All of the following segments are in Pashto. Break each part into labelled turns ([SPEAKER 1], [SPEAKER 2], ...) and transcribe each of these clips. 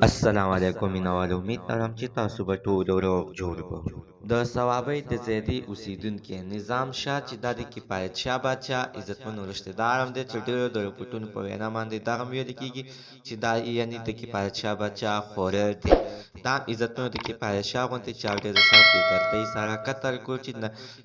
[SPEAKER 1] السلام علیکم مینوال امید لرم چې تاسو به ټول روغ جوړ به د صوابۍ د زیدي اوسیدونکي نظام شاه چې د کفایت شاه بادشاه عزتمن رشته دار هم دی چې ډېرو د رپورټونو په وینا باندې دغه ویل کېږي چې دا یعنی د کفایت شاه بادشاه خورر دی دا عزتمن د کفایت شاه غوندې چې ډېر سخت بې دردۍ سره قتل کړ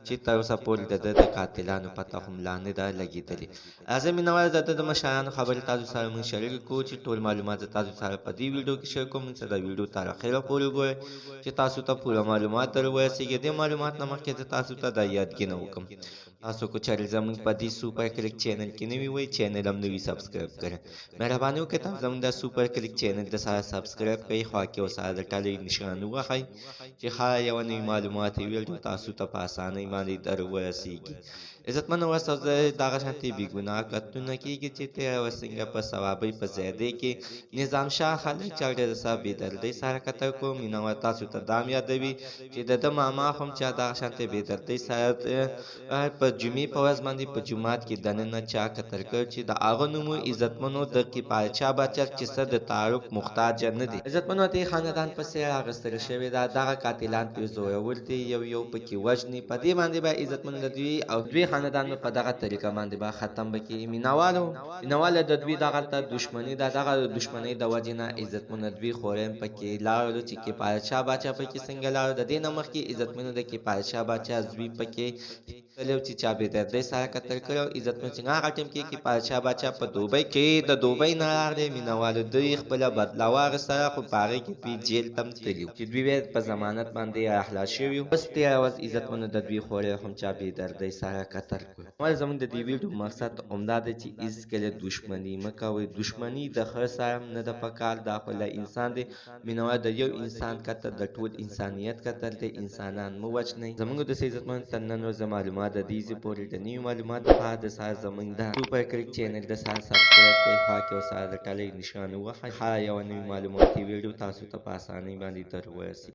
[SPEAKER 1] چې تر اوسه پورې د قاتلانو پته هم لا نه ده لګېدلې اعظم مینوال د مشرانو خبرې تاسو سره موږ شریک کوو چې ټول معلومات تاسو سره په دې ویډیو کې شیر کوم چې دا ویډیو تر اخره پورې وګورئ چې تاسو ته پوره معلومات در ورسیږي د معلومات نه مخکې زه تاسو ته دا یادګینه وکړم تاسو کو چارې زموږ په دې سوپر کلیک چینل کې نوی وي چینل هم نوی سبسکرایب کړئ مهرباني وکړئ تاسو زموږ د سوپر کلیک چینل د سره سبسکرایب کړئ خو کې او سره د ټلې نشان ووهئ چې هر یو نوی معلومات ویډیو تاسو ته په اسانۍ باندې در ورسیږي عزتمن ورسره دغه شانتي بې ګناه قتلونه کېږي چې تېره ورځ په صوابۍ په زیدۍ کې نظام شاه خلک چې ډېر سخت بې دردۍ سره قتل کړو مینوال تاسو ته دا هم یادوي چې د ده ماما هم چې دغه شانتي بې دردۍ سره په جمعې په ورځ باندې په جومات کې دننه چا قتل کړ چې د هغه نوم عزتمنو د کفایت شاه بادشاه چې څه د تعارف محتاج نه دي عزتمنو د خاندان پسې راغستل شوې ده دغه قاتلان پرې زورور دي یو پکې وژني په دې باندې به عزتمن د دوی او دوی خاندان په دغه طریقه باندې به ختم بکړي مینوال د دوی دغه دښمني دغه دښمنۍ د وجې نه عزتمن دوی خورم پکې لاړو چې کفایت شاه بادشاه پکې څنګه لاړو د دې نه مخکې عزتمنو د کفایت شاه بادشاه زوی پکې تلو چې چا بې دردۍ سره قتل کړی او عزتمن چې هغه ټیم کې کفایت شاه بادشاه په دوبۍ کې د دوبۍ نه راغلی مینوالو دوی خپله بدله واخیستله خو په هغې کې دوی جیل ته هم تللي چې دوی په ضمانت باندې اخلاص شوي اوس تېره ورځ عزتمنو د دوی خورې هم چا بې دردۍ سره قتل کړو ولې زموږ د دې ویډیو مقصد همدا دی چې هېڅکله دښمني مه کوئ دښمني د ښه سره نه ده پکار دا خو له انسان دی مینوال د یو انسان قتل د ټول انسانیت قتل دی انسانان مه وژنئ زموږ د عزتمن تر نن ورځې معلومات د دې پورې د نوي معلومات لپاره د سره زموږ د سوپر کلیک چینل د سره سبسکرایب کړئ خوا کې او سره د ټلۍ نښان ووهئ هر یوه نوي معلوماتي ویډیو تاسو ته په اسانۍ باندې در ورسي